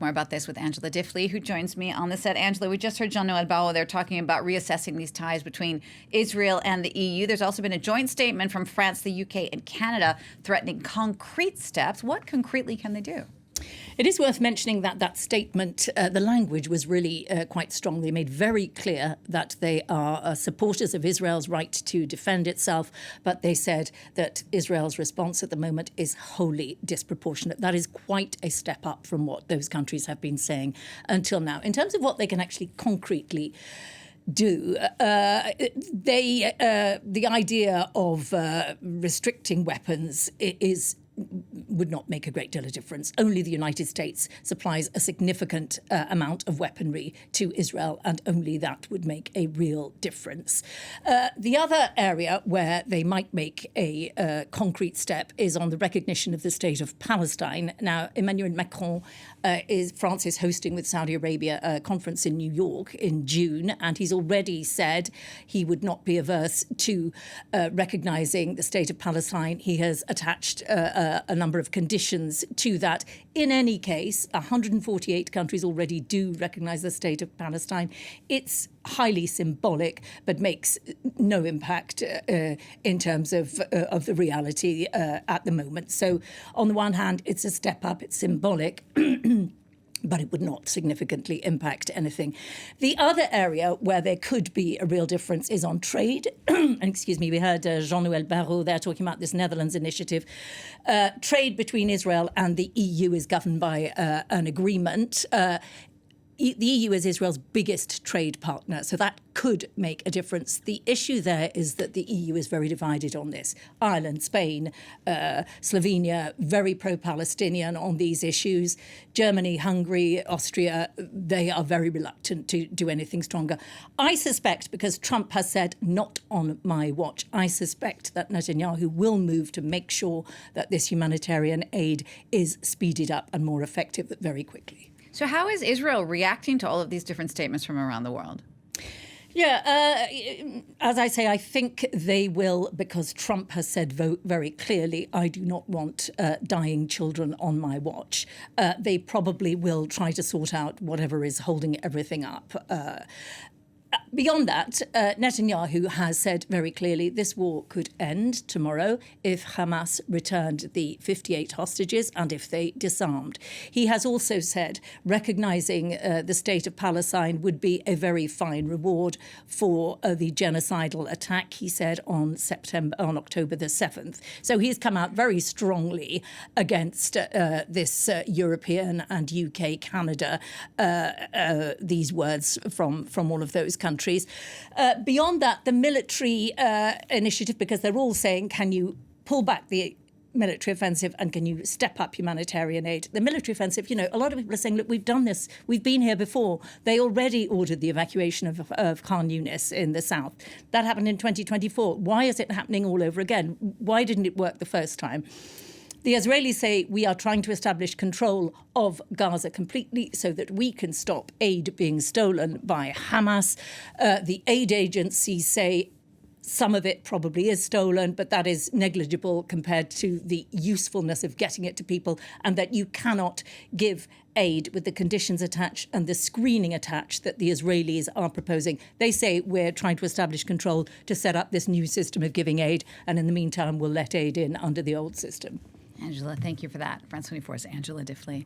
more about this with Angela Diffley, who joins me on the set. Angela, we just heard Jean-Noël Barrot there talking about reassessing these ties between Israel and the EU. There's also been a joint statement from France, the UK, and Canada threatening concrete steps. What concretely can they do? It is worth mentioning that that statement, the language was really quite strong. They made very clear that they are supporters of Israel's right to defend itself, but they said that Israel's response at the moment is wholly disproportionate. That is quite a step up from what those countries have been saying until now. In terms of what they can actually concretely do, the idea of restricting weapons would not make a great deal of difference. Only the United States supplies a significant amount of weaponry to Israel, and only that would make a real difference. The other area where they might make a concrete step is on the recognition of the state of Palestine. Now, Emmanuel Macron France is hosting with Saudi Arabia a conference in New York in June, and he's already said he would not be averse to recognizing the state of Palestine. He has attached a number of conditions to that. In any case, 148 countries already do recognize the state of Palestine. It's highly symbolic, but makes no impact in terms of the reality at the moment. So on the one hand, it's a step up, it's symbolic, but it would not significantly impact anything. The other area where there could be a real difference is on trade. Excuse me, we heard Jean-Noël Barrot there talking about this Netherlands initiative. Trade between Israel and the EU is governed by an agreement. The EU is Israel's biggest trade partner, so that could make a difference. The issue there is that the EU is very divided on this. Ireland, Spain, Slovenia, very pro-Palestinian on these issues. Germany, Hungary, Austria, they are very reluctant to do anything stronger. I suspect, because Trump has said, not on my watch, I suspect that Netanyahu will move to make sure that this humanitarian aid is speeded up and more effective very quickly. So how is Israel reacting to all of these different statements from around the world? Yeah, as I say, I think they will, because Trump has said very clearly, I do not want dying children on my watch. They probably will try to sort out whatever is holding everything up. Beyond that, Netanyahu has said very clearly this war could end tomorrow if Hamas returned the 58 hostages and if they disarmed. He has also said recognizing the state of Palestine would be a very fine reward for the genocidal attack, he said, on October the 7th. So he's come out very strongly against this European and UK, Canada, these words from all of those countries. Beyond that, the military initiative, because they're all saying, can you pull back the military offensive and can you step up humanitarian aid? The military offensive, a lot of people are saying, look, we've done this. We've been here before. They already ordered the evacuation of Khan Yunis in the south. That happened in 2024. Why is it happening all over again? Why didn't it work the first time? The Israelis say we are trying to establish control of Gaza completely so that we can stop aid being stolen by Hamas. The aid agencies say some of it probably is stolen, but that is negligible compared to the usefulness of getting it to people, and that you cannot give aid with the conditions attached and the screening attached that the Israelis are proposing. They say we're trying to establish control to set up this new system of giving aid, and in the meantime we'll let aid in under the old system. Angela, thank you for that. France 24's Angela Diffley.